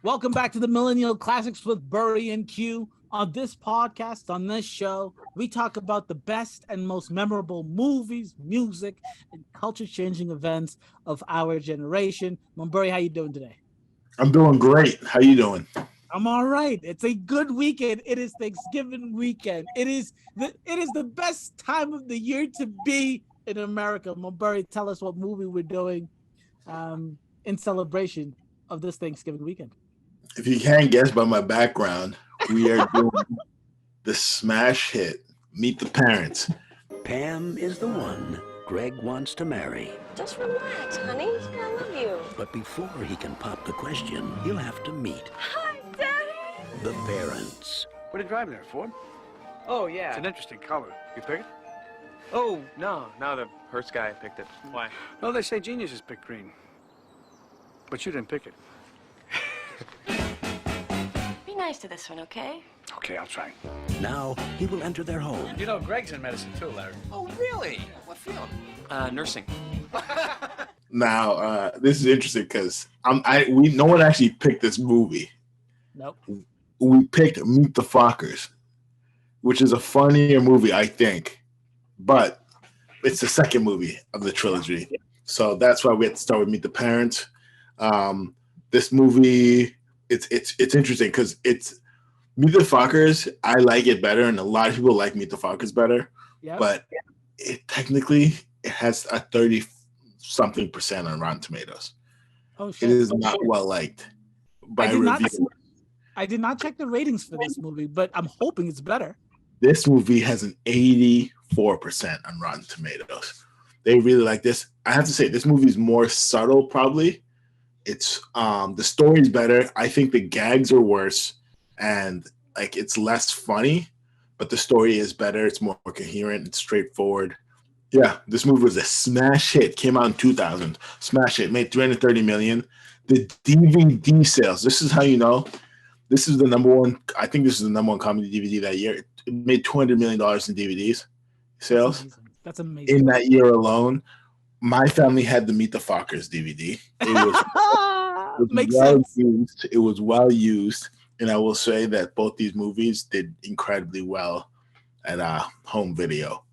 Welcome back to the Millennial Classics with Burry and Q. On this podcast, on this show, we talk about the best and most memorable movies, music, and culture-changing events of our generation. Burry, how you doing today? I'm doing great. How you doing? I'm all right. It's a good weekend. It is Thanksgiving weekend. It is the best time of the year to be in America. Burry, tell us what movie we're doing in celebration of this Thanksgiving weekend. If you can't guess by my background, we are doing the smash hit, Meet the Parents. Pam is the one Greg wants to marry. Just relax, honey. I love you. But before he can pop the question, he'll have to meet Hi, Daddy. the parents. What are you driving there, Ford? Oh, yeah. It's an interesting color. You pick it? Oh, no, the Hertz guy picked it. Why? Well, they say geniuses pick green. But you didn't pick it. Be nice to this one, okay? Okay, I'll try. Now he will enter their home. You know, Greg's in medicine too, Larry. Oh, really? What field? Nursing. Now, this is interesting because no one actually picked this movie. Nope. We picked Meet the Fockers, which is a funnier movie, I think, but it's the second movie of the trilogy. So that's why we had to start with Meet the Parents. This movie, it's interesting because it's Meet the Fockers. I like it better, and a lot of people like Meet the Fockers better. Yep. But it has a 30-something% on Rotten Tomatoes. Oh, shit. It is not well liked by reviewers. I did not check the ratings for this movie, but I'm hoping it's better. This movie has an 84% on Rotten Tomatoes. They really like this. I have to say, this movie is more subtle, probably. It's the story's better. I think the gags are worse, and like it's less funny, but the story is better. It's more coherent. It's straightforward. Yeah, this movie was a smash hit. Came out in 2000. Smash hit. Made $330 million. The DVD sales. This is how you know. This is the number one. I think this is the number one comedy DVD that year. It made $200 million in DVDs sales. That's amazing. In that year alone. My family had the Meet the Fockers DVD. It Makes well sense. used. It was well used, and I will say that both these movies did incredibly well at home video.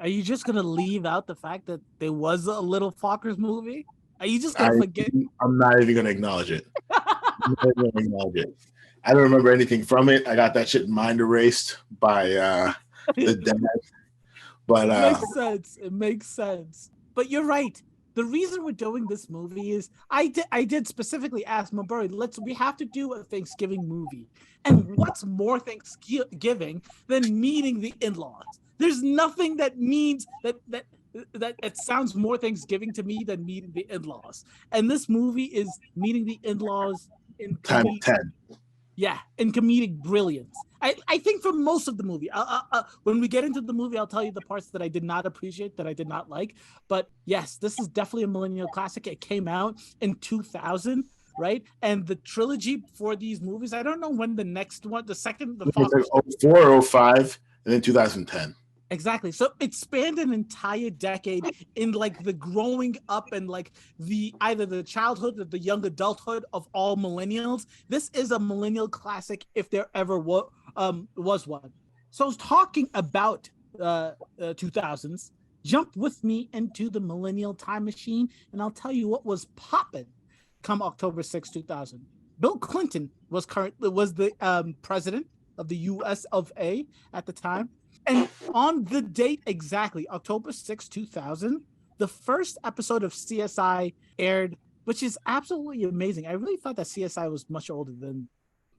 Are you just gonna leave out the fact that there was a little Fockers movie? Are you just gonna forget? I'm not even gonna acknowledge it. I don't remember anything from it. I got that shit mind erased by the dad. But It makes sense. It makes sense. But you're right. The reason we're doing this movie is I did specifically ask Burry, we have to do a Thanksgiving movie. And what's more Thanksgiving than meeting the in-laws? There's nothing that means that it sounds more Thanksgiving to me than meeting the in-laws. And this movie is meeting the in-laws in time 10. Yeah, in comedic brilliance. I think for most of the movie, when we get into the movie, I'll tell you the parts that I did not appreciate, that I did not like. But yes, this is definitely a millennial classic. It came out in 2000, right? And the trilogy for these movies, I don't know when the next one, the Like 04 or 05, and then 2010. Exactly. So it spanned an entire decade in like the growing up and like either the childhood or the young adulthood of all millennials. This is a millennial classic if there ever was one. So I was talking about 2000s. Jump with me into the millennial time machine, and I'll tell you what was popping come October 6, 2000. Bill Clinton was the president of the US of A at the time. And on the date exactly, October 6, 2000, the first episode of CSI aired, which is absolutely amazing. I really thought that CSI was much older than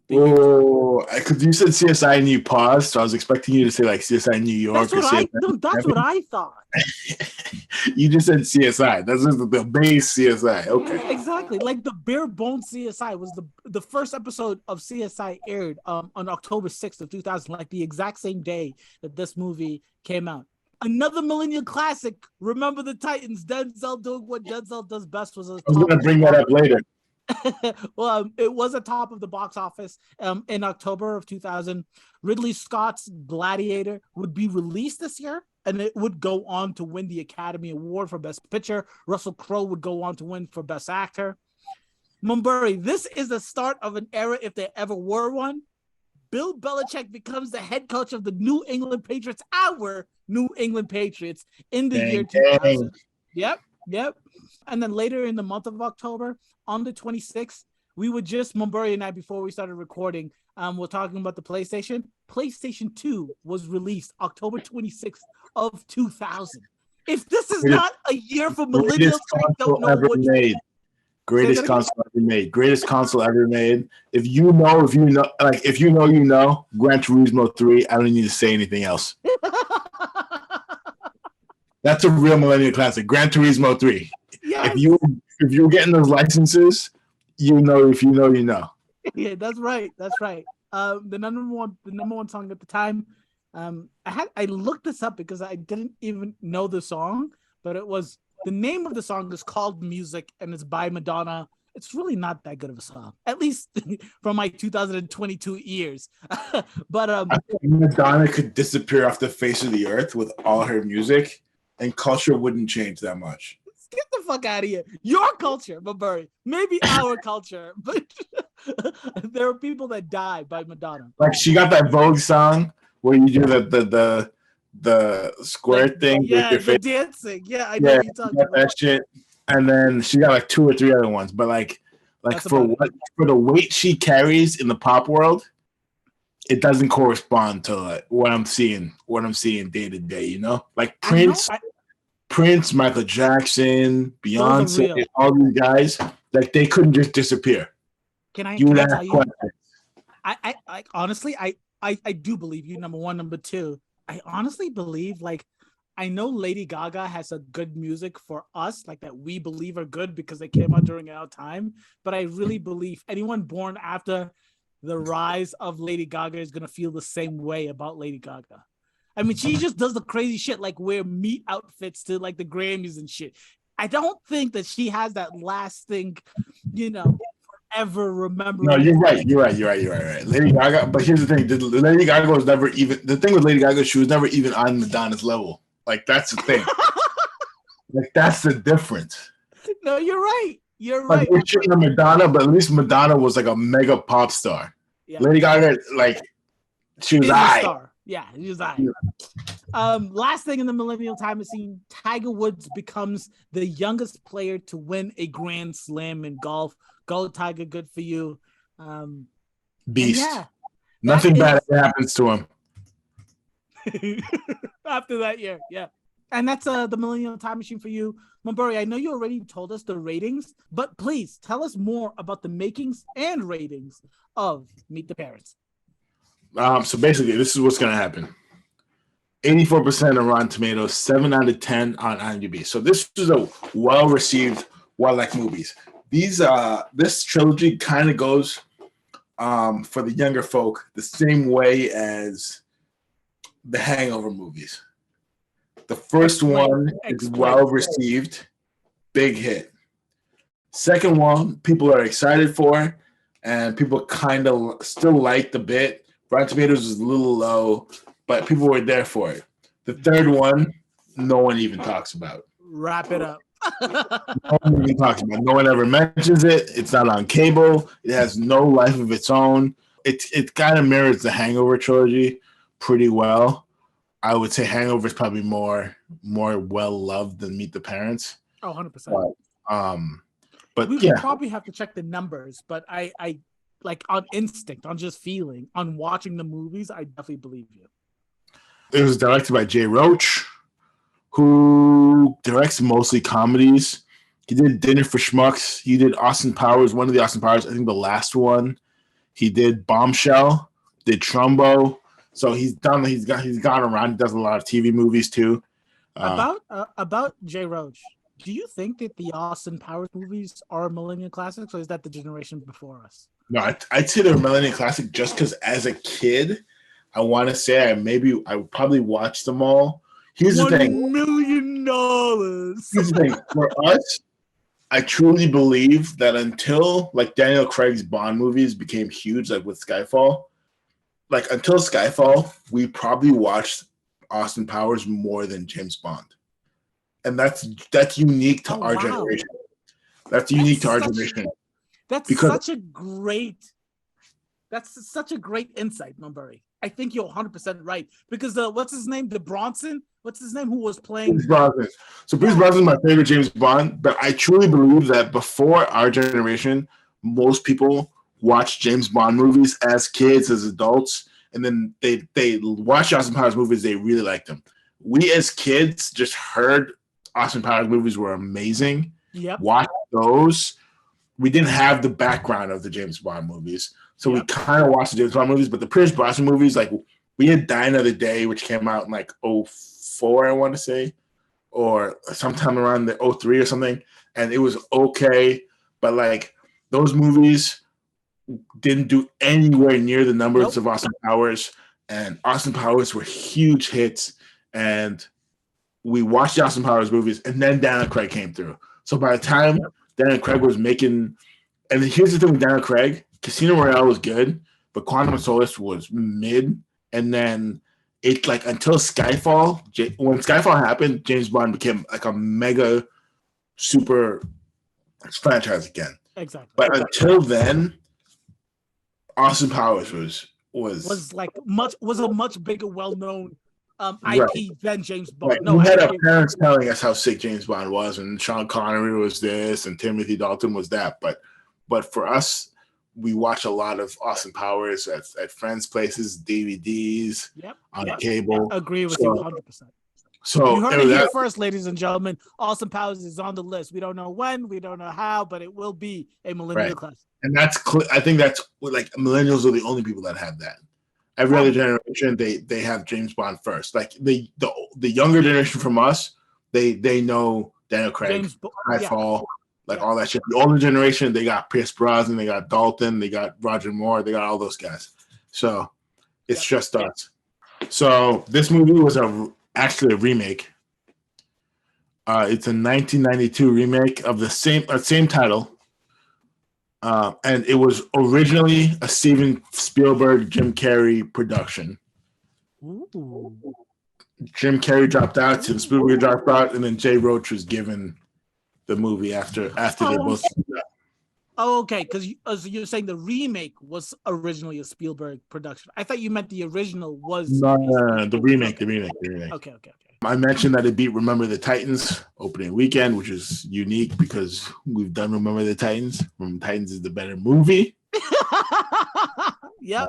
Oh, because you said CSI and you paused, so I was expecting you to say like CSI New York. That's what I thought. You just said CSI. That's just the base CSI. Okay. Exactly. Like the bare bones CSI was the first episode of CSI aired on October 6th of 2000, like the exact same day that this movie came out. Another millennial classic, Remember the Titans. Denzel doing what Denzel does best was I was going to bring that up later. Well, it was a top of the box office in October of 2000. Ridley Scott's Gladiator would be released this year, and it would go on to win the Academy Award for Best Picture. Russell Crowe would go on to win for Best Actor. Mumbury, this is the start of an era if there ever were one. Bill Belichick becomes the head coach of the New England Patriots, our New England Patriots, in the year 2000. Yep. And then later in the month of October, on the 26th, we were just, Mumbury and I, before we started recording, we're talking about the PlayStation. PlayStation 2 was released October 26th of 2000. If this is not a year for millennials, I don't know what made. Greatest console ever made. Greatest console ever made. If you know, you know. Gran Turismo 3. I don't need to say anything else. That's a real millennial classic. Gran Turismo 3. Yes. If you're getting those licenses, you know. If you know, you know. Yeah, that's right. The number one song at the time. I looked this up because I didn't even know the song, but the name of the song is called Music and it's by Madonna. It's really not that good of a song, at least from my 2022 ears. But I think Madonna could disappear off the face of the earth with all her music, and culture wouldn't change that much. Get the fuck out of here. Your culture, Mumbury. Maybe our culture, but there are people that die by Madonna. Like she got that Vogue song where you do the square thing. Yeah, with your the dancing. Yeah, I know what you're talking about. That shit. And then she got like 2 or 3 other ones. But like for the weight she carries in the pop world, it doesn't correspond to like what I'm seeing day to day, you know? Like Prince, Michael Jackson, Beyonce, all these guys, like they couldn't just disappear. Can I tell you? I honestly, I do believe you. Number one, number two, I honestly believe I know Lady Gaga has a good music for us, like that we believe are good because they came out during our time. But I really believe anyone born after the rise of Lady Gaga is gonna feel the same way about Lady Gaga. I mean, she just does the crazy shit, like wear meat outfits to like the Grammys and shit. I don't think that she has that lasting, forever remember. No, you're right. Lady Gaga, but here's the thing: Lady Gaga was never even. The thing with Lady Gaga, she was never even on Madonna's level. Like that's the thing. Like that's the difference. No, you're right. You're like, right. we're shitting on Madonna, but at least Madonna was like a mega pop star. Yeah. Lady Gaga, like she was a star. Yeah, he was that. Last thing in the millennial time machine, Tiger Woods becomes the youngest player to win a Grand Slam in golf. Go Tiger, good for you. Beast. Yeah, nothing bad ever happens to him. After that year, yeah. And that's the millennial time machine for you. Mumbury, I know you already told us the ratings, but please tell us more about the makings and ratings of Meet the Parents. So basically, this is what's going to happen. 84% on Rotten Tomatoes, 7 out of 10 on IMDb. So this is a well-received, well-liked movies. This trilogy kind of goes for the younger folk the same way as the Hangover movies. The first one is well-received, big hit. Second one, people are excited for, and people kind of still like the bit. Rotten Tomatoes is a little low, but people were there for it. The third one, no one even talks about. Wrap it up. No one even talks about it. No one ever mentions it. It's not on cable. It has no life of its own. It kind of mirrors the Hangover trilogy pretty well. I would say Hangover is probably more well-loved than Meet the Parents. Oh, 100%. But we probably have to check the numbers, but I like on instinct, on just feeling, on watching the movies, I definitely believe you. It was directed by Jay Roach, who directs mostly comedies. He did Dinner for Schmucks. He did Austin Powers, one of the Austin Powers, I think the last one. He did Bombshell, did Trumbo. So he's gone around. He does a lot of TV movies too. About Jay Roach, do you think that the Austin Powers movies are millennial classics, or is that the generation before us? No, I'd say they're a millennial classic just because as a kid, I want to say I would probably watch them all. Here's the thing. $1 million. Here's the thing. For us, I truly believe that until like Daniel Craig's Bond movies became huge, like with Skyfall, like until Skyfall, we probably watched Austin Powers more than James Bond. And that's unique to our generation. That's unique to our generation. That's Because- such a great insight, Mumbury. I think you're 100% right because what's his name? The Bronson? What's his name? Who was playing? Pierce Brosnan. So Pierce Brosnan is my favorite James Bond, but I truly believe that before our generation, most people watched James Bond movies as kids, as adults, and then they watched Austin Powers movies. They really liked them. We as kids just heard Austin Powers movies were amazing. Yep. Watched those. We didn't have the background of the James Bond movies. So we kind of watched the James Bond movies, but the Pierce Brosnan movies, like we had Die Another Day, which came out in like 2004, I want to say, or sometime around the 2003 or something. And it was okay, but like those movies didn't do anywhere near the numbers of Austin Powers. And Austin Powers were huge hits. And we watched the Austin Powers movies, and then Daniel Craig came through. So by the time Daniel Craig was making, and here's the thing with Daniel Craig, Casino Royale was good, but Quantum of Solace was mid. And then it like until Skyfall, when Skyfall happened, James Bond became like a mega super franchise again. Exactly. But until then, Austin Powers was a much bigger, well-known IP than James Bond. Right. We had our parents telling us how sick James Bond was, and Sean Connery was this, and Timothy Dalton was that. But for us, we watch a lot of Austin Powers at friends' places, DVDs, on cable. Agree with you 100%. So you heard it here first, ladies and gentlemen. Austin Powers is on the list. We don't know when, we don't know how, but it will be a millennial classic. And I think that's like millennials are the only people that have that. Every other generation, they have James Bond first. Like the younger generation from us, they know Daniel Craig, Skyfall, all that shit. The older generation, they got Pierce Brosnan, they got Dalton, they got Roger Moore, they got all those guys. So it's just us. So this movie was actually a remake. It's a 1992 remake of the same title. And it was originally a Steven Spielberg, Jim Carrey production. Ooh. Jim Carrey dropped out, Steven Spielberg dropped out, and then Jay Roach was given the movie after they both. Oh, okay. Because you're saying the remake was originally a Spielberg production. I thought you meant the original was. No, the remake. Okay. I mentioned that it beat Remember the Titans opening weekend, which is unique because we've done Remember the Titans. Remember the Titans is the better movie. Yeah.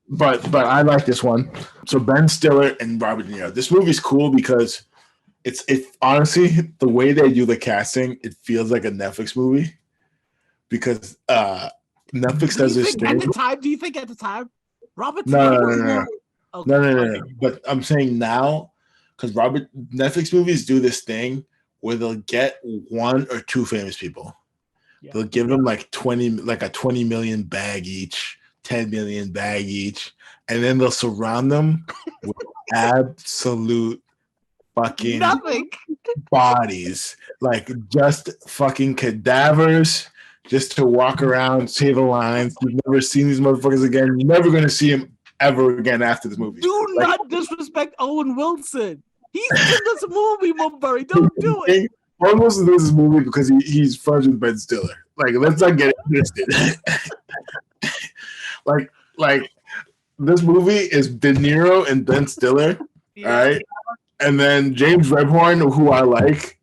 But I like this one. So Ben Stiller and Robert De Niro. This movie's cool because it's honestly the way they do the casting. It feels like a Netflix movie because Netflix does this thing. Do you think at the time, Robert? No. But I'm saying now. Because Netflix movies do this thing where they'll get one or two famous people. Yeah. They'll give them like 20 million bag each, 10 million bag each, and then they'll surround them with absolute fucking nothing bodies, like just fucking cadavers, just to walk around, say the lines. You've never seen these motherfuckers again. You're never gonna see them ever again after this movie. Do not disrespect Owen Wilson. He's in this movie, Mumbury. Don't do it. Owen Wilson does this movie because he's friends with Ben Stiller. Like, let's not get interested. like this movie is De Niro and Ben Stiller, all right? And then James Rebhorn, who I like,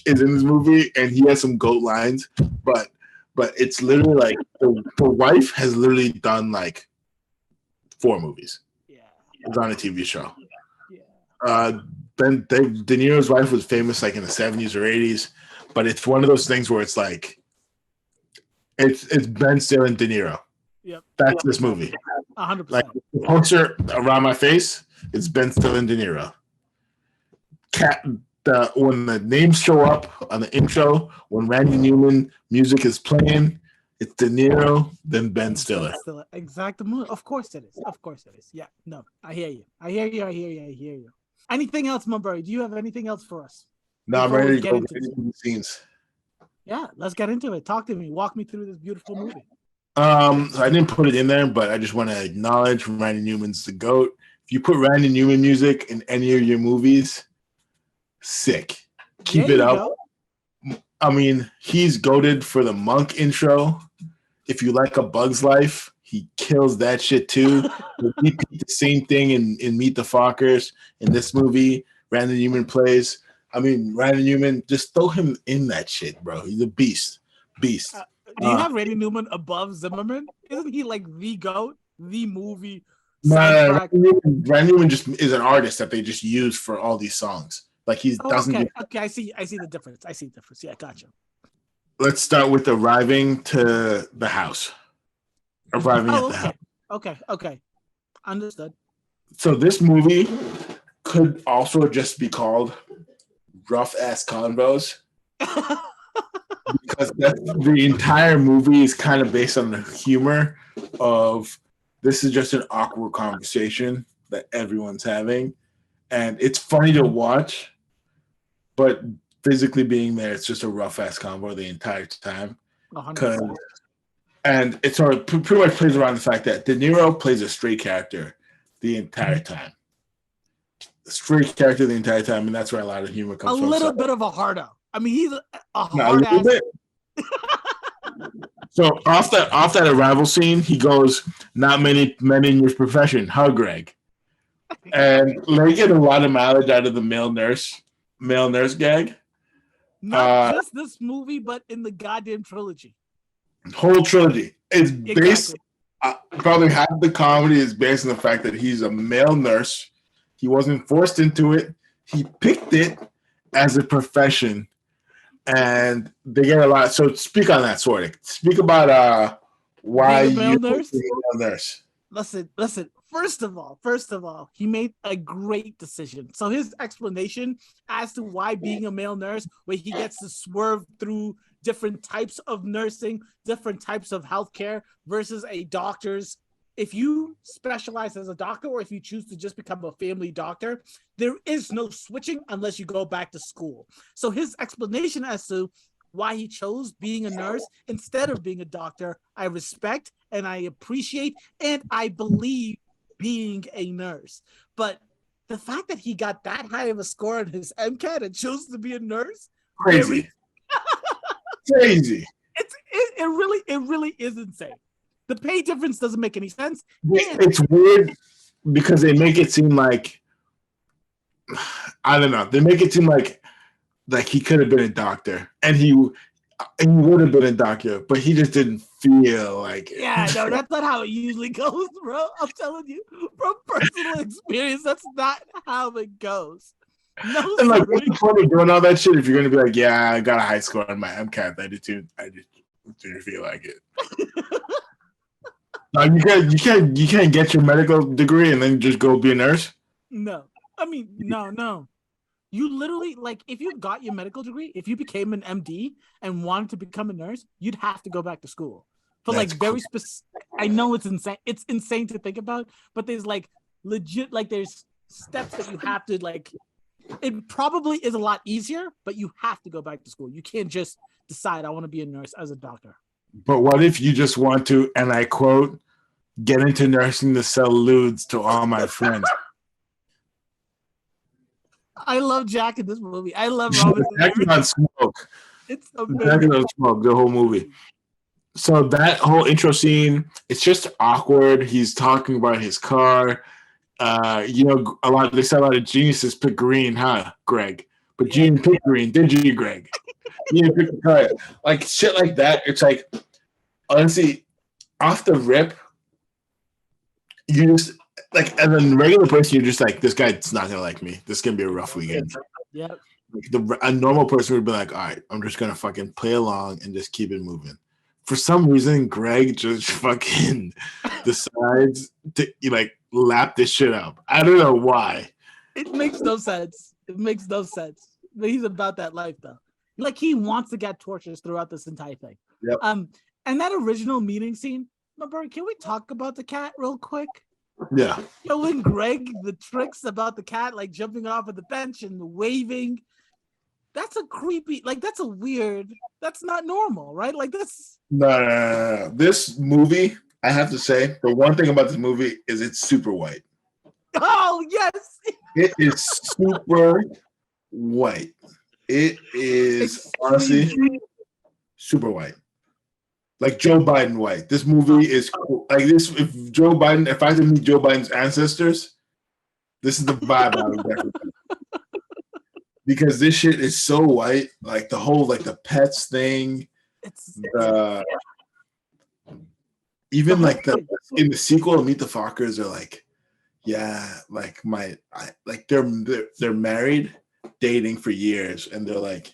is in this movie, and he has some GOAT lines. But it's literally like the wife has literally done like 4 movies. Yeah. It's on a TV show. Ben De Niro's wife was famous like in the 70s or 80s, but it's one of those things where it's like it's Ben Stiller and De Niro. Yep. That's this movie. 100%. Like the poster around my face, it's Ben Stiller and De Niro. When the names show up on the intro, when Randy Newman music is playing, it's De Niro, then Ben Stiller. Exactly. Of course it is. Yeah. No, I hear you. Anything else, Mumbury? Do you have anything else for us? No, I'm ready to go into the scenes. Yeah, let's get into it. Talk to me. Walk me through this beautiful movie. So I didn't put it in there, but I just want to acknowledge Randy Newman's the GOAT. If you put Randy Newman music in any of your movies, sick. Keep it up. Go. I mean, he's goated for the Monk intro. If you like A Bug's Life, he kills that shit too. We repeat the same thing in Meet the Fockers. In this movie, Randy Newman plays. I mean, Randy Newman, just throw him in that shit, bro. He's a beast. Beast. Do you have Randy Newman above Zimmerman? Isn't he like the GOAT, the movie soundtrack? Randy Newman just is an artist that they just use for all these songs. Like he doesn't. Okay, I see the difference. Yeah, gotcha. Let's start with arriving to the house. Arriving at the house. Okay. Understood. So this movie could also just be called Rough Ass Convos. Because the entire movie is kind of based on the humor of this is just an awkward conversation that everyone's having. And it's funny to watch, but physically being there, it's just a rough ass convo the entire time. And it sort of pretty much plays around the fact that De Niro plays a straight character the entire time. Straight character the entire time, and that's where a lot of humor comes from. A little bit of a hardo. I mean, he's a hard ass. So off that arrival scene, he goes, "Not many men in your profession, huh, Greg?" And they get a lot of mileage out of the male nurse gag. Not just this movie, but in the goddamn trilogy. Whole trilogy. It's based. Probably half the comedy is based on the fact that he's a male nurse. He wasn't forced into it. He picked it as a profession. And they get a lot. So speak on that, Sordik. Speak about why you a male nurse. Listen. First of all, he made a great decision. So his explanation as to why being a male nurse, where he gets to swerve through different types of nursing, different types of healthcare versus a doctor's. If you specialize as a doctor or if you choose to just become a family doctor, there is no switching unless you go back to school. So his explanation as to why he chose being a nurse instead of being a doctor, I respect and I appreciate and I believe being a nurse. But the fact that he got that high of a score on his MCAT and chose to be a nurse, crazy. Crazy. It really is insane. The pay difference doesn't make any sense. It's weird because they make it seem like, I don't know. They make it seem like he could have been a doctor and he would have been a doctor, but he just didn't feel like it. Yeah, no, that's not how it usually goes, bro. I'm telling you, from personal experience, that's not how it goes. No, and like, what's the point of doing all that shit if you're gonna be like, yeah, I got a high score on my MCAT. I just didn't feel like it. No, you can't get your medical degree and then just go be a nurse. No, I mean, no. You literally, like, if you got your medical degree, if you became an MD and wanted to become a nurse, you'd have to go back to school for like very specific. I know it's insane. It's insane to think about, but there's like legit, like there's steps that you have to like. It probably is a lot easier, but you have to go back to school. You can't just decide I want to be a nurse as a doctor. But what if you just want to, and I quote, get into nursing to sell lewds to all my friends? I love Jack in this movie. I love Robin. Jack on smoke. It's Jack on smoke, the whole movie. So that whole intro scene, it's just awkward. He's talking about his car. They said a lot of geniuses pick green, huh, Greg? But you didn't pick green, did you, Greg? You didn't pick the car. Like shit like that. It's like, honestly, off the rip, you just like as a regular person, you're just like, this guy's not gonna like me. This is gonna be a rough weekend. Yep. Like a normal person would be like, all right, I'm just gonna fucking play along and just keep it moving. For some reason, Greg just fucking decides to like lap this shit up. I don't know why. It makes no sense. But he's about that life though. Like he wants to get tortures throughout this entire thing. Yep. And that original meeting scene, remember, can we talk about the cat real quick? Yeah. When Greg, the tricks about the cat, like jumping off of the bench and the waving, that's a creepy, like that's a weird, that's not normal, right? Like that's no. This movie, I have to say, the one thing about this movie is it's super white. Oh yes. It is super white. It is honestly super white. Like Joe Biden white. This movie is cool. Like this. If I had to meet Joe Biden's ancestors, this is the vibe I would definitely get. Because this shit is so white. Like the whole like the pets thing. Even like in the sequel, Meet the Fockers are like, yeah, like they're married, dating for years, and they're like,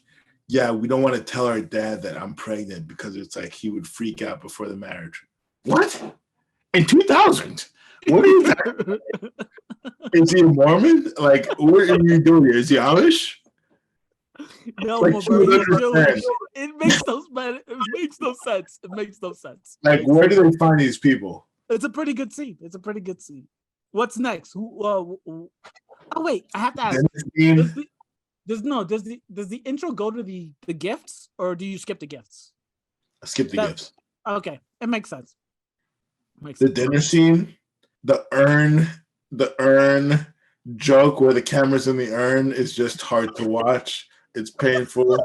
yeah, we don't want to tell our dad that I'm pregnant because it's like he would freak out before the marriage. What? In 2000? What are you? Is he a Mormon? Like, what are you doing here? Is he Amish? No, like, it makes no sense. It makes no sense. Like, where do they find these people? It's a pretty good scene. What's next? Oh wait, I have to ask. Does the intro go to the gifts, or do you skip the gifts? I skip the gifts. Okay, it makes sense. The dinner scene, the urn joke where the camera's in the urn is just hard to watch. It's painful.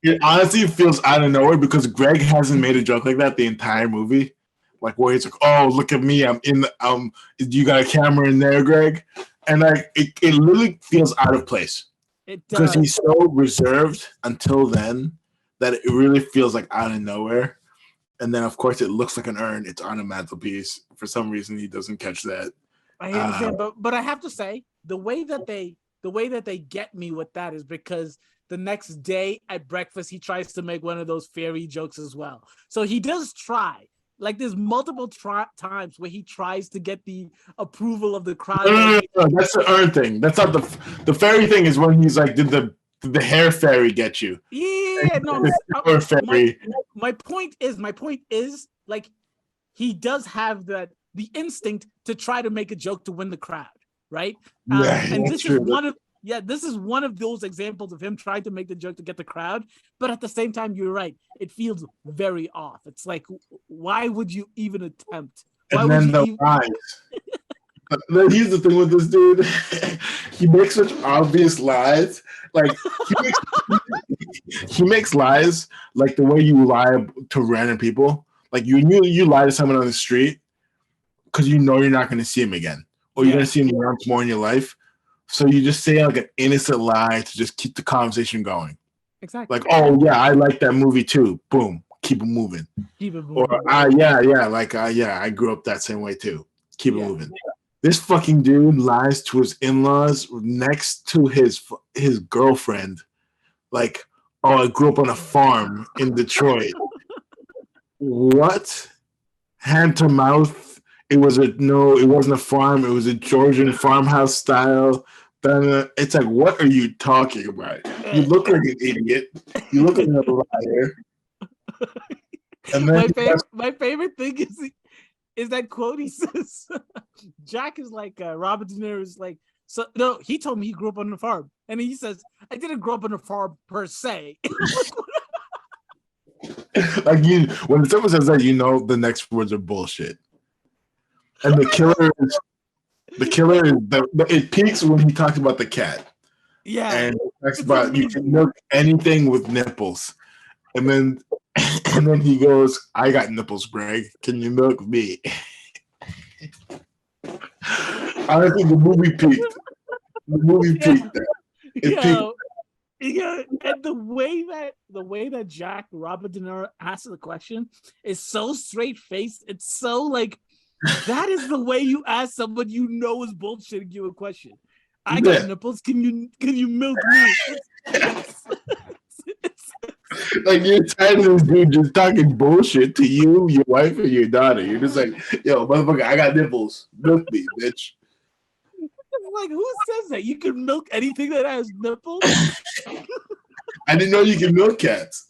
It honestly feels out of nowhere because Greg hasn't made a joke like that the entire movie. Like where he's like, "Oh, look at me! I'm in the you got a camera in there, Greg?" And like it literally feels out of place. Because he's so reserved until then that it really feels like out of nowhere. And then, of course, it looks like an urn. It's on a mantelpiece. For some reason, he doesn't catch that. I understand, but I have to say, the way that they get me with that is because the next day at breakfast, he tries to make one of those fairy jokes as well. So he does try. Like there's multiple times where he tries to get the approval of the crowd. No, that's the urn thing. That's not the fairy thing. Is when he's like, did the hair fairy get you? Yeah, no. My point is like he does have the instinct to try to make a joke to win the crowd, right? And this is one of those examples of him trying to make the joke to get the crowd. But at the same time, you're right. It feels very off. It's like, why would you even attempt? And then the lines. Here's the thing with this dude. He makes such obvious lies. Like he makes lies like the way you lie to random people. Like you lie to someone on the street because you know you're not going to see him again, or you're going to see him once more in your life. So you just say like an innocent lie to just keep the conversation going. Exactly. Like, oh yeah, I like that movie too. Boom, keep it moving. Or I grew up that same way too. Keep it moving. This fucking dude lies to his in-laws next to his girlfriend. Like, oh, I grew up on a farm in Detroit. What? Hand to mouth. It wasn't a farm. It was a Georgian farmhouse style. It's like, what are you talking about? You look like an idiot. You look like a liar. And then my favorite thing is that quote. He says, Jack is like Robert De Niro is like, so no, he told me he grew up on a farm, and he says, I didn't grow up on a farm per se. Like when someone says that, you know the next words are bullshit. And the killer is it peaks when he talks about the cat. Yeah. And it talks about you can milk anything with nipples. And then he goes, I got nipples, Greg. Can you milk me? Honestly, the movie peaked. It peaked. Yeah, and the way that Jack Robert De Niro asks the question is so straight faced. It's so like that is the way you ask someone you know is bullshitting you a question. I got nipples. Can you milk me? Like you're tired of this dude just talking bullshit to you, your wife, and your daughter. You're just like, yo, motherfucker, I got nipples. Milk me, bitch. Like, who says that? You can milk anything that has nipples? I didn't know you can milk cats.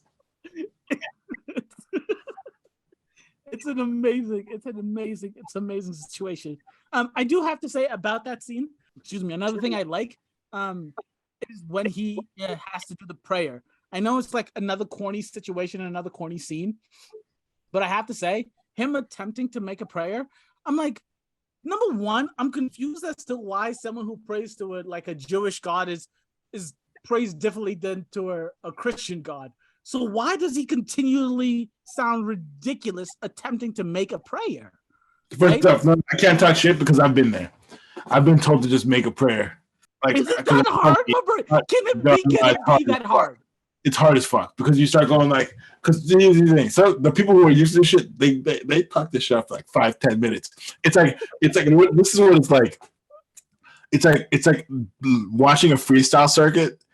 It's an amazing situation. I do have to say about that scene, another thing I like is when he has to do the prayer. I know it's like another corny situation, another corny scene, but I have to say, him attempting to make a prayer, I'm like, number one, I'm confused as to why someone who prays to a Jewish God is praised differently than to a Christian God. So why does he continually sound ridiculous attempting to make a prayer? First off, no, I can't talk shit because I've been there. I've been told to just make a prayer. Like, is it that hard? Can it be that hard? It's hard as fuck because you start going like, because these things. So the people who are used to this shit, they talk this shit for like 5-10 minutes. It's like this is what it's like. It's like watching a freestyle circuit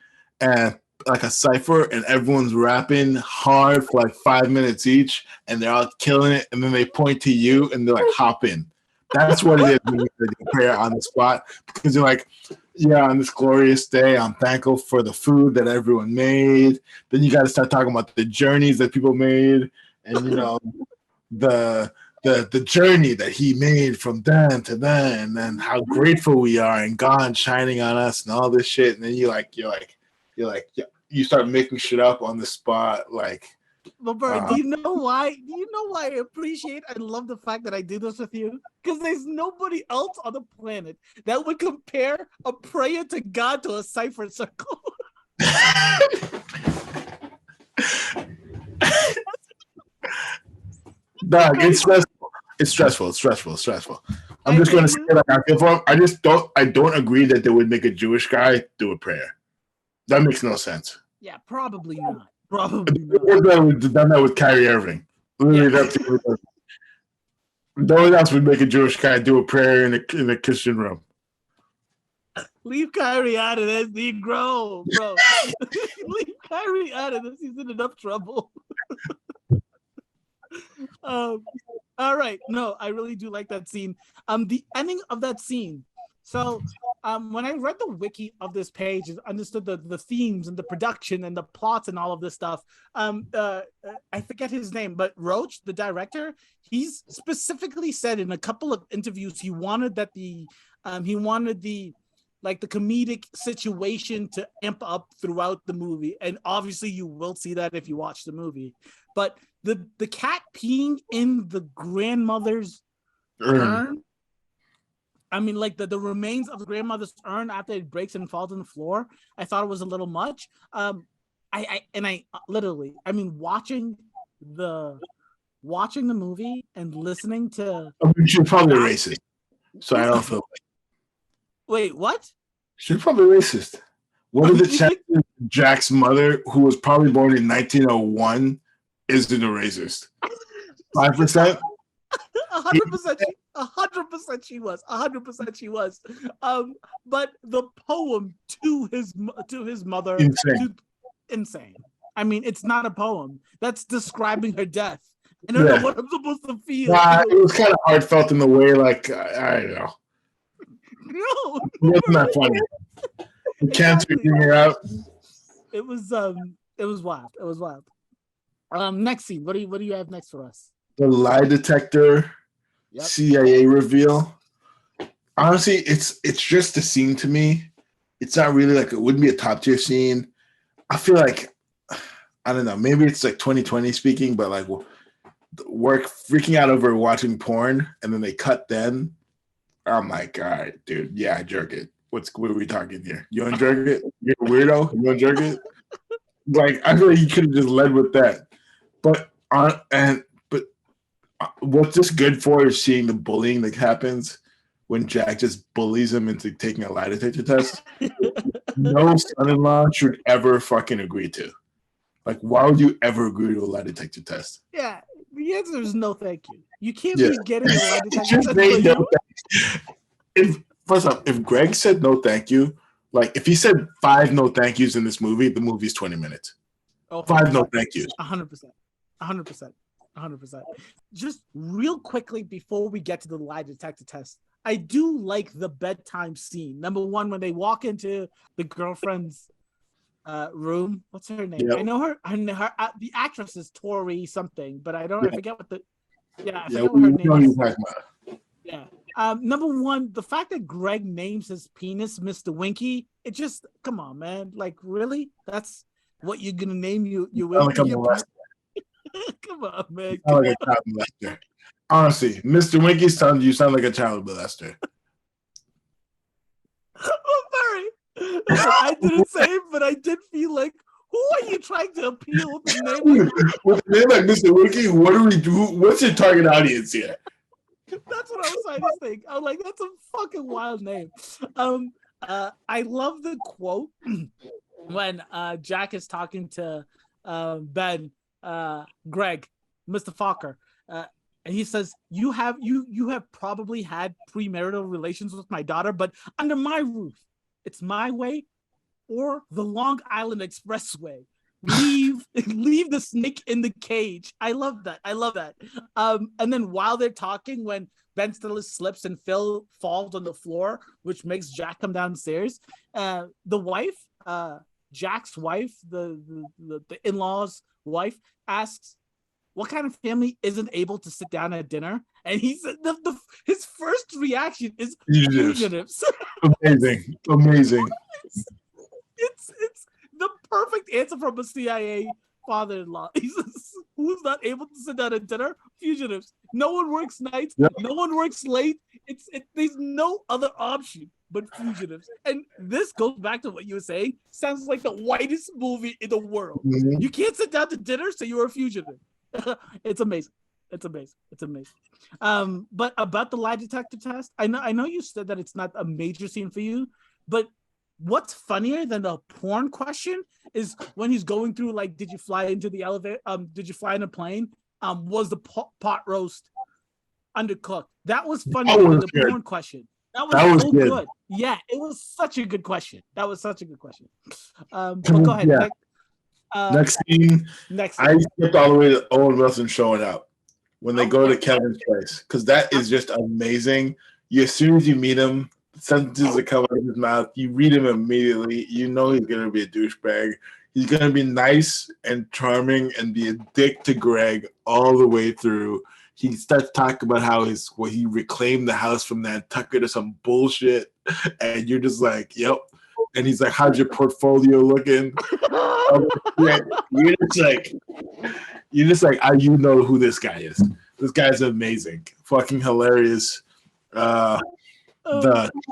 and like a cipher, and everyone's rapping hard for like 5 minutes each, and they're all killing it, and then they point to you and they're like, hop in. That's what it is when you do prayer on the spot, because you're like, yeah, on this glorious day, I'm thankful for the food that everyone made. Then you got to start talking about the journeys that people made, and you know, the journey that he made from then to then, and how grateful we are, and God shining on us, and all this shit. And then you start making shit up on the spot, like. But Bert, do you know why? Do you know why I love the fact that I do this with you? Because there's nobody else on the planet that would compare a prayer to God to a cipher circle. Dog, it's stressful. It's stressful. I'm just gonna say like I feel for him. I don't agree that they would make a Jewish guy do a prayer. That makes no sense. Yeah, probably not. Done that with Kyrie Irving. Literally, yeah. No one else would make a Jewish guy do a prayer in a Christian room. Leave Kyrie out of this, Negro, bro. Leave Kyrie out of this. He's in enough trouble. All right. No, I really do like that scene. The ending of that scene. So when I read the wiki of this page and understood the themes and the production and the plots and all of this stuff, I forget his name, but Roach, the director, he's specifically said in a couple of interviews he wanted the comedic situation to amp up throughout the movie, and obviously you will see that if you watch the movie. But the cat peeing in the grandmother's urn. I mean, like the remains of the grandmother's urn after it breaks and falls on the floor. I thought it was a little much. I watching the movie and listening to. She's probably racist, so I don't feel. Wait, what? She's probably racist. What are the chances Jack's mother, who was probably born in 1901, isn't a racist? 5%. 100%. 100% she was. 100% she was. But the poem to his mother, insane. I mean, it's not a poem. That's describing her death. I don't know what I'm supposed to feel. It was kind of heartfelt in the way, like I don't know. No, it wasn't that funny. The cancer came out. It was wild. It was wild. Next scene. What do you have next for us? The lie detector. Yep. CIA reveal. Honestly, it's just a scene to me. It's not really like it wouldn't be a top tier scene. I feel like I don't know. Maybe it's like 2020 speaking, but like work freaking out over watching porn, and then they cut. Then I'm like, all right, dude, yeah, jerk it. What are we talking here? You want to jerk it? You're a weirdo. You want to jerk it? Like I feel like you could have just led with that, but what's this good for is seeing the bullying that happens when Jack just bullies him into taking a lie detector test. No son-in-law should ever fucking agree to. Like, why would you ever agree to a lie detector test? Yeah, the answer is no, thank you. You can't be getting a lie detector test. First off, if Greg said no, thank you, like if he said 5 no thank yous in this movie, the movie's 20 minutes. Oh, 5 no thank yous. 100%. 100%. Just real quickly before we get to the lie detector test, I do like the bedtime scene. Number one, when they walk into the girlfriend's room. What's her name? Yep. I know her. The actress is Tori something, but I forget what the. I forget what her name is. Yeah. Number one, the fact that Greg names his penis Mr. Winky, it just come on, man. Like really, that's what you're gonna name your Winky. Come on, man. Like a child molester. Honestly, Mr. Winky's son, you sound like a child molester. I'm sorry. I didn't say it, but I did feel like Who are you trying to appeal with a name like that? With a name like Mr. Wiki, what do we do? What's your target audience here? That's what I was trying to think. I'm like, that's a fucking wild name. I love the quote when Jack is talking to Ben, Greg, Mr. Focker, and he says, "You have probably had premarital relations with my daughter, but under my roof, it's my way or the Long Island Expressway. Leave the snake in the cage." I love that. And then while they're talking, when Ben Stiller slips and Phil falls on the floor, which makes Jack come downstairs, the wife, Jack's wife, the in-laws wife, asks, "What kind of family isn't able to sit down at dinner?" And he said his first reaction is fugitives. Amazing. It's the perfect answer from a CIA father-in-law. He says, "Who's not able to sit down at dinner? Fugitives. No one works nights. Yep. No one works late. There's no other option but fugitives." And this goes back to what you were saying. Sounds like the whitest movie in the world. Mm-hmm. You can't sit down to dinner, so you're a fugitive. It's amazing. But about the lie detector test, I know you said that it's not a major scene for you, but what's funnier than the porn question is when he's going through, like, did you fly into the elevator? Did you fly in a plane? Was the pot roast undercooked? That was funnier than the porn question. That was so good. Yeah, it was such a good question. But go ahead. Yeah. Next scene. I skipped all the way to Owen Wilson showing up when they go to Kevin's place, because that is just amazing. As soon as you meet him, sentences that come out of his mouth, you read him immediately. You know he's going to be a douchebag. He's going to be nice and charming and be a dick to Greg all the way through. He starts talking about how he reclaimed the house from Nantucket or some bullshit, and you're just like, yep. And he's like, "How's your portfolio looking?" You're just like, you know who this guy is. This guy's amazing, fucking hilarious. The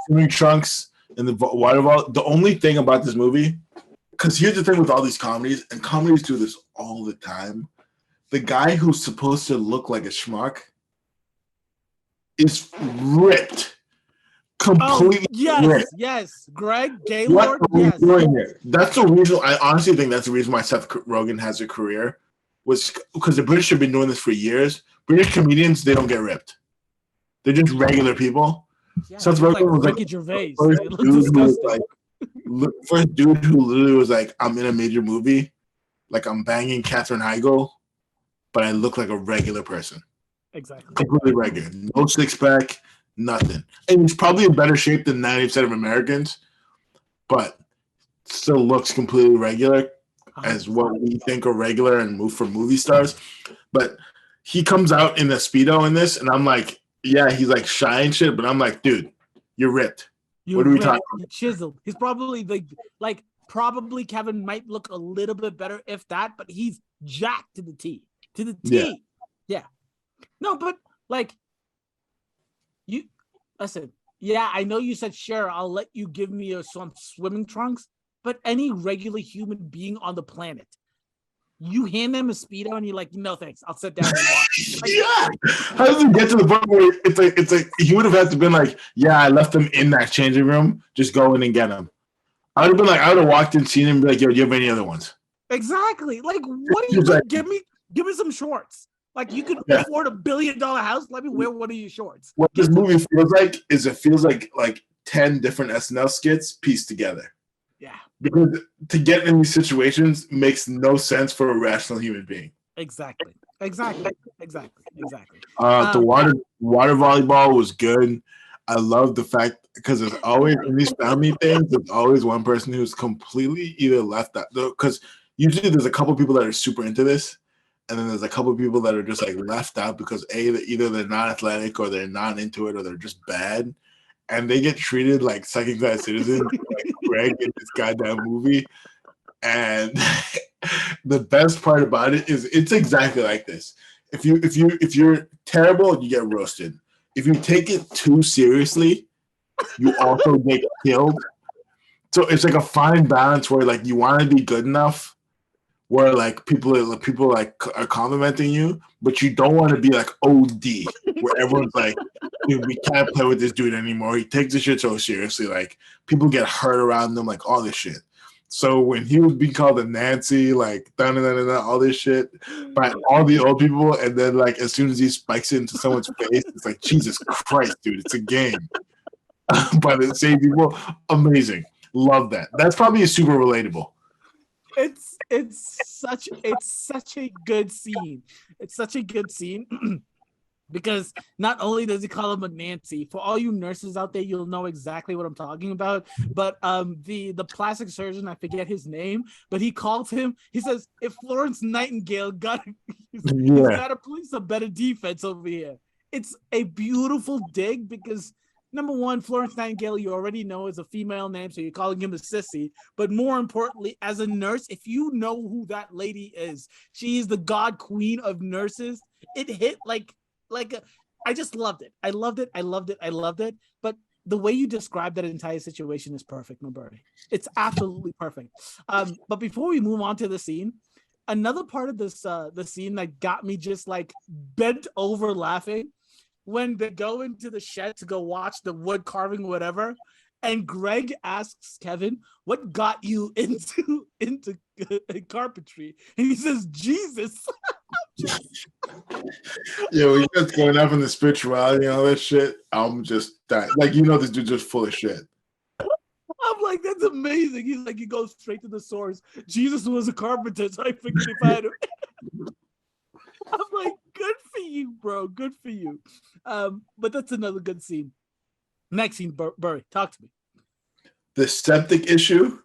swimming trunks and the water ball. The only thing about this movie, because here's the thing with all these comedies, and comedies do this all the time. The guy who's supposed to look like a schmuck is ripped. Completely ripped. Yes. Greg Gaylord. Yes. That's the reason. I honestly think that's the reason why Seth Rogen has a career, was because the British have been doing this for years. British comedians, they don't get ripped. They're just regular people. Yeah, Seth Rogen was like Gervais. First dude who literally was like, "I'm in a major movie, like I'm banging Katherine Heigl, but I look like a regular person." Exactly. Completely regular. No six-pack, nothing. And he's probably in better shape than 90% of Americans, but still looks completely regular as what we think are regular and move for movie stars. But he comes out in a Speedo in this, and I'm like, yeah, he's like shy and shit, but I'm like, dude, you're ripped. What are we talking about? He's chiseled. He's probably probably Kevin might look a little bit better if that, but he's jacked to the T. Yeah. No, but like you listen, yeah, I know you said, "Sure, I'll let you give me some swimming trunks," but any regular human being on the planet, you hand them a Speedo and you're like, "No, thanks. I'll sit down and watch." Like, yeah. How does it get to the point where it's like he would have had to been like, "Yeah, I left them in that changing room. Just go in and get them." I would have been like, I would have walked in, seen him, and be like, "Yo, do you have any other ones?" Exactly. Like, what do you like? Give me some shorts. Like, you could afford $1 billion house. Let me wear one of your shorts. What this movie feels like is it feels like 10 different SNL skits pieced together. Yeah. Because to get in these situations makes no sense for a rational human being. Exactly. The water volleyball was good. I love the fact, because there's always in these family things, there's always one person who's completely either left out. Because usually there's a couple people that are super into this, and then there's a couple people that are just like left out because either they're not athletic or they're not into it or they're just bad, and they get treated like second-class citizens, like Greg in this goddamn movie. And the best part about it is it's exactly like this. If you're terrible, you get roasted. If you take it too seriously, you also get killed. So it's like a fine balance where like you want to be good enough, where like people like are complimenting you, but you don't want to be like OD, where everyone's like, dude, we can't play with this dude anymore. He takes this shit so seriously. Like people get hurt around them, like all this shit. So when he was being called a Nancy, like all this shit by all the old people, and then like as soon as he spikes it into someone's face, it's like Jesus Christ, dude, it's a game. By the same people, amazing. Love that. That's probably super relatable. It's such a good scene. It's such a good scene because not only does he call him a Nancy, for all you nurses out there, you'll know exactly what I'm talking about. But the plastic surgeon, I forget his name, but he called him. He says, "If Florence Nightingale he's got to police a better defense over here." It's a beautiful dig because. Number one, Florence Nightingale, you already know is a female name, so you're calling him a sissy. But more importantly, as a nurse, if you know who that lady is, she is the god queen of nurses. It hit I just loved it. I loved it. But the way you describe that entire situation is perfect, Milberti. It's absolutely perfect. But before we move on to the scene, another part of this the scene that got me just like bent over laughing. When they go into the shed to go watch the wood carving, whatever, and Greg asks Kevin, "What got you into carpentry?" And he says, "Jesus." Yo, we just going up in the spirituality and all that shit. I'm just dying. Like, this dude's just full of shit. I'm like, that's amazing. He's like, he goes straight to the source. Jesus was a carpenter, so I figured if I had him. I'm like, good for you, bro. Good for you. But that's another good scene. Next scene, Burry, talk to me. The septic issue,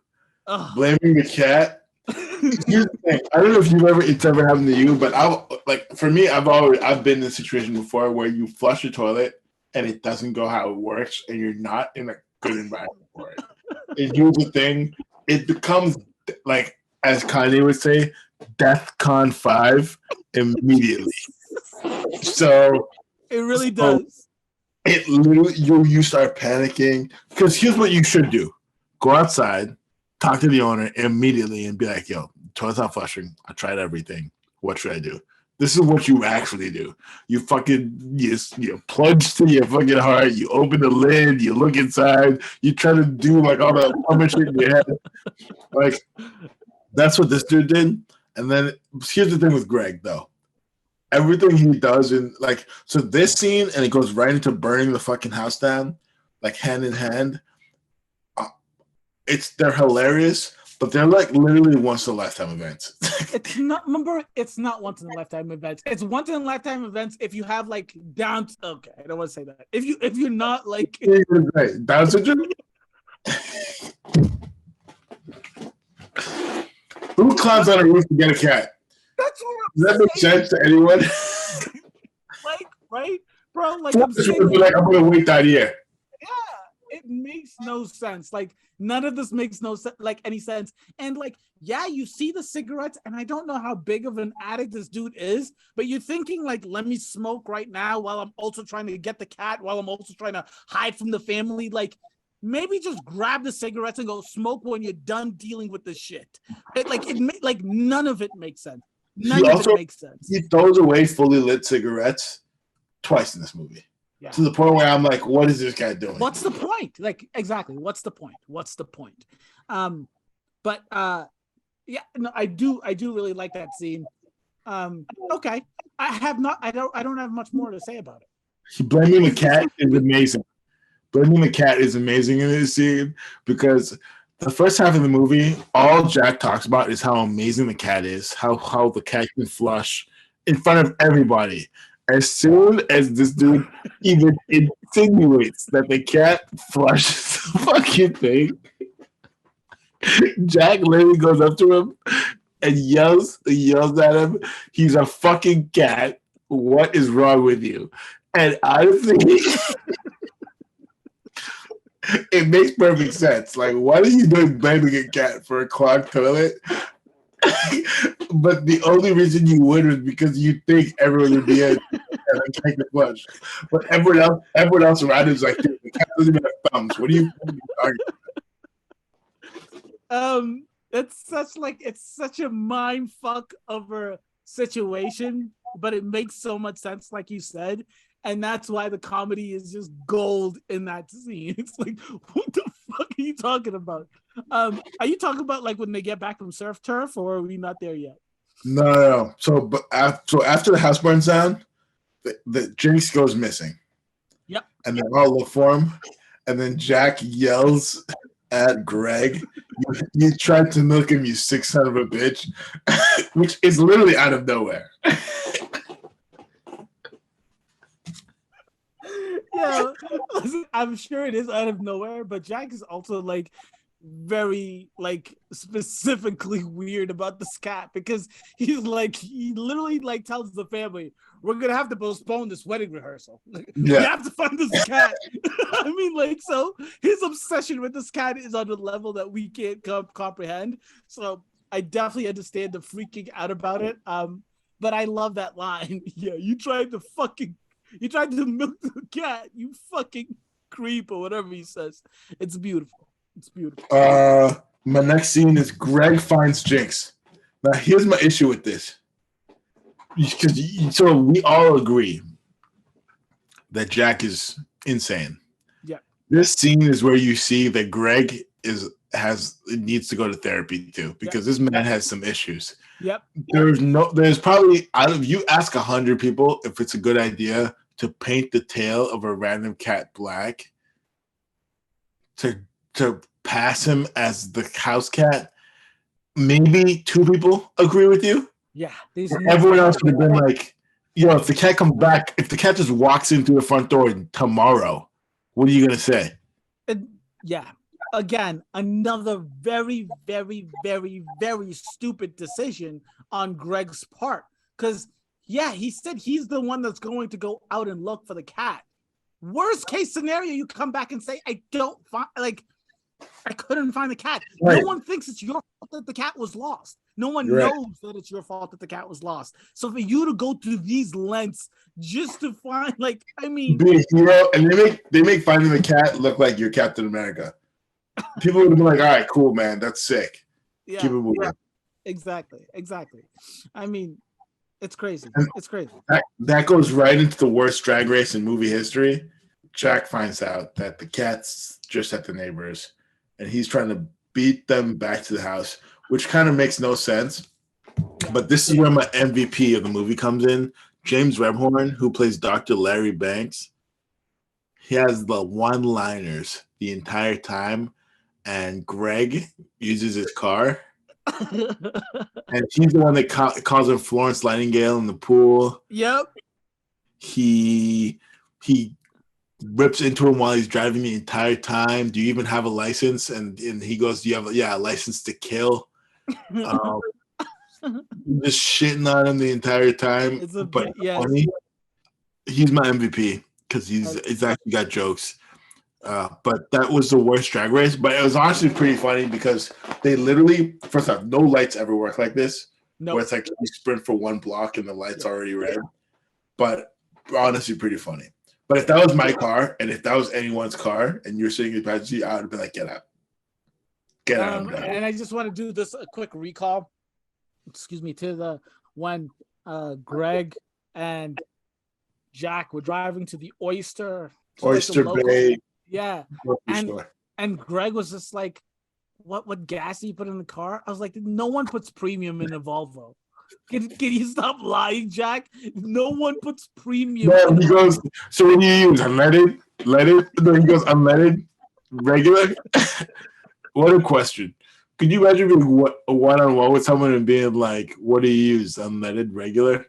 blaming the cat. Here's the thing. I don't know if it's ever happened to you, but I've been in a situation before where you flush your toilet and it doesn't go how it works, and you're not in a good environment for it. And here's the thing: it becomes like, as Kanye would say, DEFCON 5 immediately. So it really does. It literally, you start panicking, because here's what you should do: go outside, talk to the owner immediately, and be like, "Yo, toilet's not flushing. I tried everything. What should I do?" This is what you actually do. You plunge to your fucking heart. You open the lid. You look inside. You try to do like all the other shit in your head. Like, that's what this dude did. And then here's the thing with Greg, though. Everything he does so this scene, and it goes right into burning the fucking house down, like hand in hand. They're hilarious, but they're like literally once in a lifetime events. It's not once in a lifetime events. It's once in a lifetime events if you have like down. Okay, I don't want to say that. If you're not like Down syndrome. Who climbs on a roof to get a cat? That's what Does that make sense to anyone? Like, right, bro? Like, I'm gonna wait that year. Yeah, it makes no sense. Like, none of this makes any sense. And like, yeah, you see the cigarettes, and I don't know how big of an addict this dude is, but you're thinking like, let me smoke right now while I'm also trying to get the cat, while I'm also trying to hide from the family. Like, maybe just grab the cigarettes and go smoke when you're done dealing with this shit. None of it makes sense. None of it makes sense. He throws away fully lit cigarettes twice in this movie. Yeah. To the point where I'm like, what is this guy doing? What's the point? Like, exactly. What's the point? I do really like that scene. Okay. I don't have much more to say about it. Blaming the cat is amazing. Blaming the cat is amazing in this scene, because the first half of the movie, all Jack talks about is how amazing the cat is, how the cat can flush in front of everybody. As soon as this dude even insinuates that the cat flushes the fucking thing, Jack literally goes up to him and yells at him, "He's a fucking cat. What is wrong with you?" And honestly, it makes perfect sense. Like, what are you doing blaming a cat for a clogged toilet? But the only reason you would is because you think everyone would be a take the flush. But everyone else around is like, dude, the cat doesn't even have thumbs. What are you talking about? It's such a mind fuck of a situation, but it makes so much sense, like you said. And that's why the comedy is just gold in that scene. It's like, what the fuck are you talking about? Are you talking about like when they get back from surf turf, or are we not there yet? No. So after the house burns down, the Jinx goes missing. Yep. And they all look for him. And then Jack yells at Greg, you tried to milk him, you sick son of a bitch, which is literally out of nowhere. Yeah, I'm sure it is out of nowhere, but Jack is also like very like specifically weird about this cat, because he literally like tells the family, we're gonna have to postpone this wedding rehearsal. We have to find this cat. I mean, like, so his obsession with this cat is on a level that we can't comprehend. So I definitely understand the freaking out about it. But I love that line. Yeah, you tried to milk the cat, you fucking creep, or whatever he says. It's beautiful. It's beautiful. My next scene is Greg finds Jinx. Now, here's my issue with this. So we all agree that Jack is insane. Yeah. This scene is where you see that Greg needs to go to therapy too, because this man has some issues. Yep. There's probably, out of, you ask 100 people if it's a good idea to paint the tail of a random cat black to pass him as the house cat, maybe 2 people agree with you. Yeah. Everyone else would have been like, if the cat comes back, if the cat just walks into the front door tomorrow, what are you going to say? Yeah. Again, another very, very, very, very stupid decision on Greg's part. Because, yeah, he said he's the one that's going to go out and look for the cat. Worst case scenario, you come back and say, I couldn't find the cat. Right. No one thinks it's your fault that the cat was lost. No one knows that it's your fault that the cat was lost. So for you to go through these lengths just to find, be a hero, and they make finding the cat look like you're Captain America. People would have been like, all right, cool, man, that's sick. Yeah, keep it moving. Yeah. Exactly. It's crazy. It's crazy. That goes right into the worst drag race in movie history. Jack finds out that the cat's just at the neighbors, and he's trying to beat them back to the house, which kind of makes no sense. But this is where my MVP of the movie comes in. James Rebhorn, who plays Dr. Larry Banks, he has the one-liners the entire time, and Greg uses his car. And he's the one that calls him Florence Nightingale in the pool. Yep. He rips into him while he's driving the entire time. Do you even have a license? And he goes, do you have a license to kill? Just shitting on him the entire time. It's funny. He's my MVP because he's actually got jokes. But that was the worst drag race. But it was honestly pretty funny because they literally, first off, no lights ever work like this. Nope. Where it's like you sprint for one block and the light's already red. But honestly, pretty funny. But if that was my car and if that was anyone's car and you're sitting in the passenger seat, I would have been like, get out. Get out. And I just want to do this a quick recall. Excuse me, to the when Greg and Jack were driving to the Oyster Bay. Yeah. And Greg was just like, what gas do you put in the car? I was like, no one puts premium in a Volvo. Can you stop lying, Jack? No one puts premium. No, he goes, so when you use unleaded? No, he goes unleaded, regular? What a question. Could you imagine being a one-on-one with someone and being like, what do you use, unleaded, regular?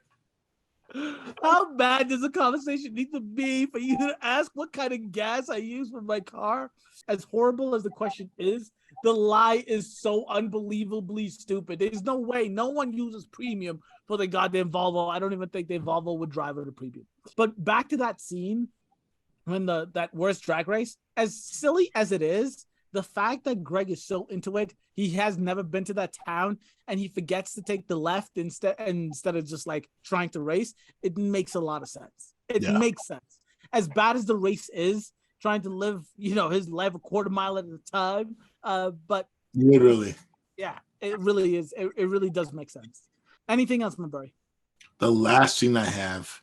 How bad does the conversation need to be for you to ask what kind of gas I use for my car? As horrible as the question is, the lie is so unbelievably stupid. There's no way. No one uses premium for the goddamn Volvo. I don't even think their Volvo would drive it a premium. But back to that scene when that worst drag race, as silly as it is, the fact that Greg is so into it, he has never been to that town and he forgets to take the left instead of just like trying to race, it makes a lot of sense. It makes sense. As bad as the race is, trying to live, his life a quarter mile at a time. But literally. Yeah. it really is. It really does make sense. Anything else, Marbury? The last scene I have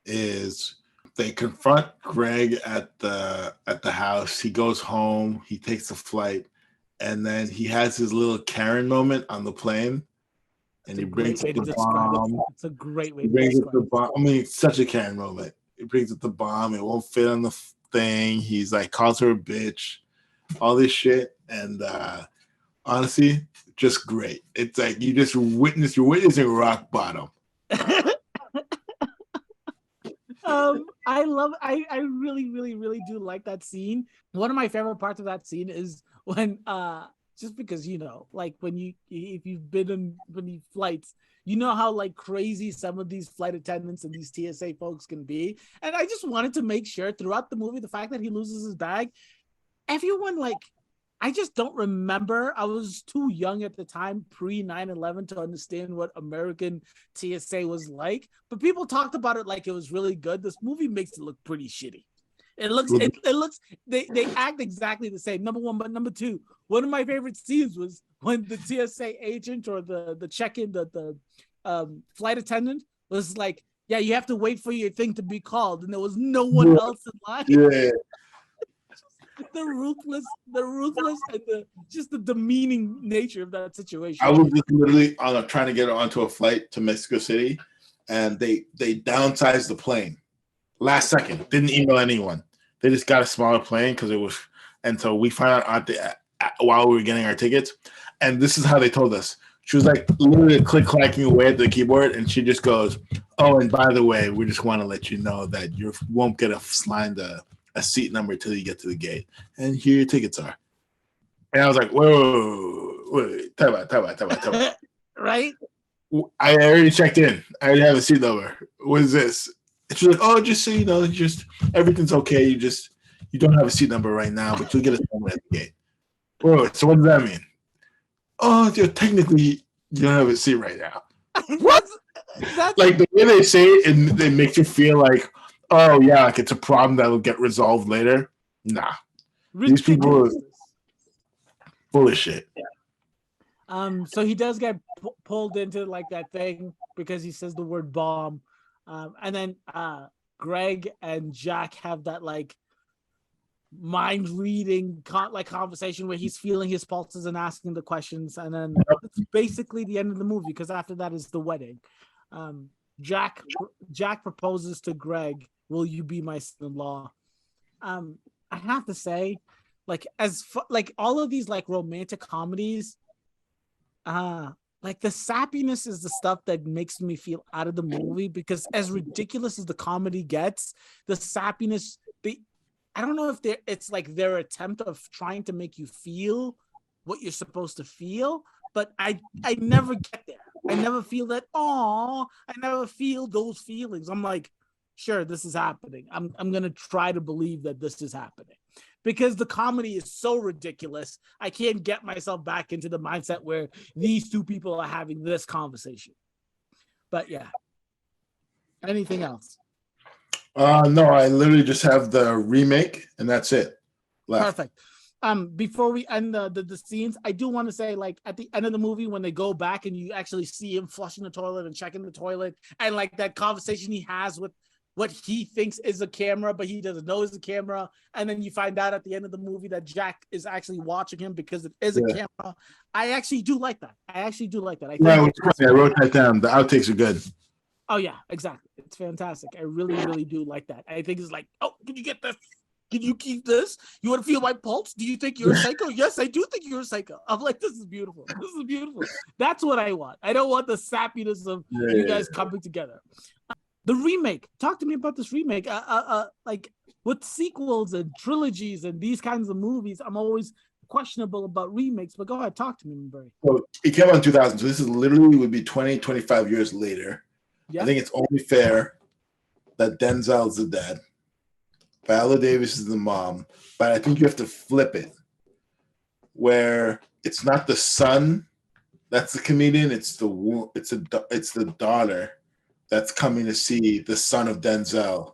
is they confront Greg at the house. He goes home. He takes a flight, and then he has his little Karen moment on the plane. And he brings up the bomb. It's a great way to describe the bomb. I mean, it's such a Karen moment. He brings up the bomb. It won't fit on the thing. He's like, calls her a bitch, all this shit. And honestly, just great. It's like you're witnessing rock bottom. I really, really, really do like that scene. One of my favorite parts of that scene is when just because, you know, like if you've been on these flights, you know how like crazy some of these flight attendants and these TSA folks can be. And I just wanted to make sure throughout the movie, the fact that he loses his bag, everyone like, I just don't remember. I was too young at the time, pre 9/11, to understand what American TSA was like. But people talked about it like it was really good. This movie makes it look pretty shitty. It looks, they act exactly the same. Number one, but number two, one of my favorite scenes was when the TSA agent or the check-in, the flight attendant was like, yeah, you have to wait for your thing to be called. And there was no one else in line. Yeah. the ruthless and just the demeaning nature of that situation. I was just literally trying to get onto a flight to Mexico City, and they downsized the plane last second. Didn't email anyone. They just got a smaller plane because it was, and so we found out while we were getting our tickets, and this is how they told us. She was like literally click-clacking away at the keyboard, and she just goes, "Oh, and by the way, we just want to let you know that you won't get assigned a seat number till you get to the gate, and here your tickets are." And I was like, wait, time out. Right? I already checked in. I already have a seat number. What is this? And she's like, oh, just so you know, just everything's okay. You don't have a seat number right now, but you'll get a number at the gate. Whoa, so what does that mean? Oh, technically, you don't have a seat right now. What? Like the way they say it, and they make you feel like, oh yeah, like it's a problem that will get resolved later. Nah, these people are full of shit. So he does get pulled into like that thing because he says the word bomb, and then Greg and Jack have that like mind reading conversation where he's feeling his pulses and asking the questions, and then it's basically the end of the movie because after that is the wedding. Jack proposes to Greg, "Will you be my son-in-law?" I have to say, like like all of these like romantic comedies, like the sappiness is the stuff that makes me feel out of the movie, because as ridiculous as the comedy gets, the sappiness, I don't know if it's like their attempt of trying to make you feel what you're supposed to feel, but I never get there. I never feel that. I never feel those feelings. I'm like, sure, this is happening. I'm gonna try to believe that this is happening, because the comedy is so ridiculous. I can't get myself back into the mindset where these two people are having this conversation. But yeah. Anything else? No, I literally just have the remake, and that's it. Left. Perfect. Before we end the scenes, I do want to say, like, at the end of the movie, when they go back and you actually see him flushing the toilet and checking the toilet, and like that conversation he has with what he thinks is a camera, but he doesn't know is a camera, and then you find out at the end of the movie that Jack is actually watching him because it is a camera. I actually do like that. I think I wrote that down. The outtakes are good. Oh yeah, exactly. It's fantastic. I really, really do like that. I think it's like, oh, can you get this? Can you keep this? You want to feel my pulse? Do you think you're a psycho? Yes, I do think you're a psycho. I'm like, this is beautiful. This is beautiful. That's what I want. I don't want the sappiness of you guys coming together. The remake. Talk to me about this remake. Like with sequels and trilogies and these kinds of movies, I'm always questionable about remakes. But go ahead, talk to me, Barry. So it came out in 2000. So this is literally would be 20, 25 years later. Yeah. I think it's only fair that Denzel's the dad, Viola Davis is the mom, but I think you have to flip it, where it's not the son that's the comedian, it's the daughter that's coming to see the son of Denzel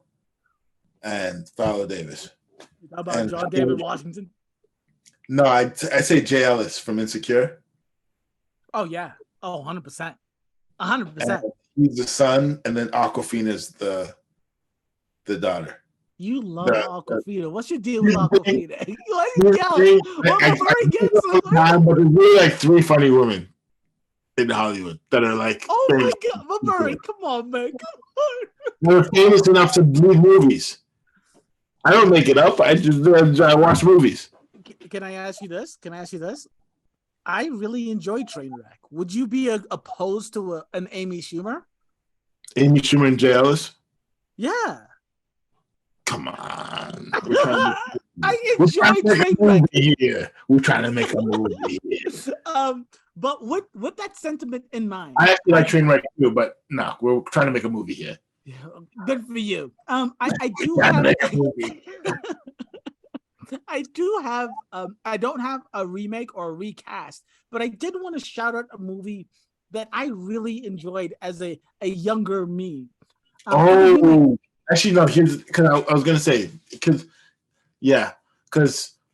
and Viola Davis. How about John David Washington? No, I say Jay Ellis from Insecure. Oh yeah. Oh, 100%. 100%. He's the son, and then Aquafina's the daughter. You love The- Aquafina. What's your deal with Here's the thing. Aquafina? Like, Here's yo, the thing. what I Murray gets all the time, but there's really like 3 funny women in Hollywood that are like Oh my famous. God, but Murray, come on, man, come on. They're famous enough to lead movies. I don't make it up. I watch movies. Can I ask you this? I really enjoy Trainwreck. Would you be opposed to an Amy Schumer? Amy Schumer and Jay Ellis. Yeah. Come on. I enjoy Trainwreck. Here. We're trying to make a movie. But with that sentiment in mind, I actually like Trainwreck too, but no, we're trying to make a movie here. yeah, good for you. I do Trying to have. make a movie. I do have. I don't have a remake or a recast, but I did want to shout out a movie that I really enjoyed as a younger me. Actually, no. Here's because I was gonna say because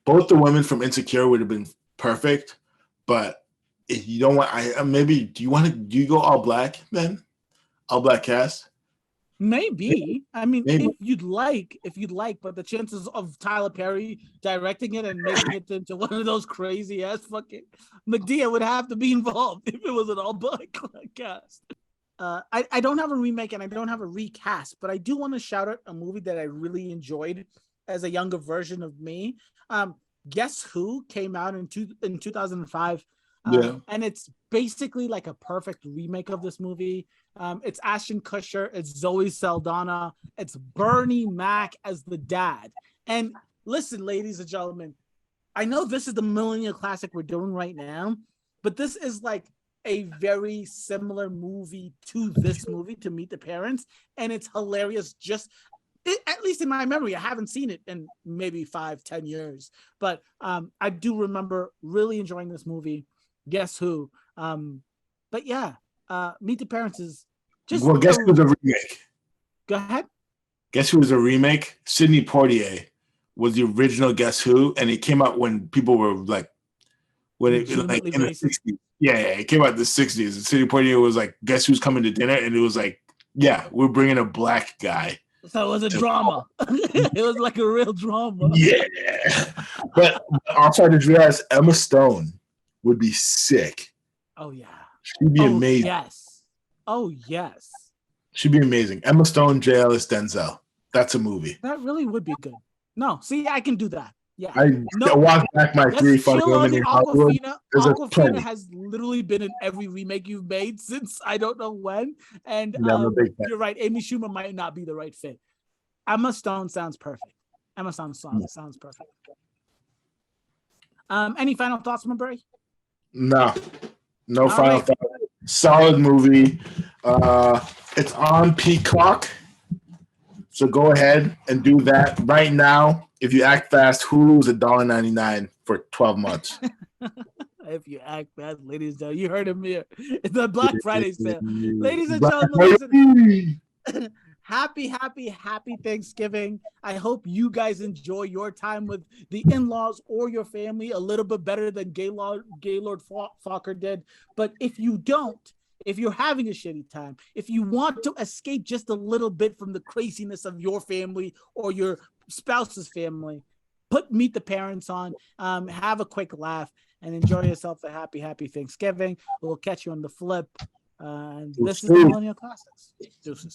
both the women from Insecure would have been perfect, but if you don't want, maybe do you go all black then, all black cast? Maybe. I mean, Maybe. if you'd like, but the chances of Tyler Perry directing it and making it into one of those crazy ass fucking Medea would have to be involved if it was an all black cast. I don't have a remake and I don't have a recast, but I do want to shout out a movie that I really enjoyed as a younger version of me. Guess Who came out in 2005. And it's basically like a perfect remake of this movie. It's Ashton Kutcher, it's Zoe Saldana, it's Bernie Mac as the dad. And listen, ladies and gentlemen, I know this is the Millennial Classic we're doing right now, but this is like a very similar movie to this movie, to Meet the Parents, and it's hilarious. At least in my memory, I haven't seen it in maybe 5-10 years, but I do remember really enjoying this movie. Guess Who? But yeah, Meet the Parents is just. Well, Guess Who's a remake? Go ahead. Guess Who was a remake? Sidney Poitier was the original Guess Who, and it came out when people were like, in the 60s. Yeah, it came out in the 60s. And Sidney Poitier was like, Guess Who's coming to dinner? And it was like, yeah, we're bringing a black guy. So it was a drama. It was like a real drama. Yeah. But also I just realized Emma Stone would be sick. Oh yeah. She'd be amazing. Yes. Oh yes. She'd be amazing. Emma Stone, J. Ellis, Denzel. That's a movie. That really would be good. No, see, I can do that. Yeah. I walk back my 3 funny women in Hollywood. Aquafina has literally been in every remake you've made since I don't know when. And you're right. Amy Schumer might not be the right fit. Emma Stone sounds perfect. Emma Stone sounds perfect. Any final thoughts, Murray? No final thoughts. Solid movie. It's on Peacock. So go ahead and do that right now. If you act fast, Hulu's $1.99 for 12 months. If you act fast, ladies and gentlemen, you heard him here. It's the Black Friday sale. Ladies and gentlemen, happy Thanksgiving. I hope you guys enjoy your time with the in-laws or your family a little bit better than Gaylord Focker did. But if you don't, if you're having a shitty time, if you want to escape just a little bit from the craziness of your family or your spouse's family, Meet the Parents on, have a quick laugh, and enjoy yourself a happy Thanksgiving. We'll catch you on the flip. This is the Millennial Classics. Deuces.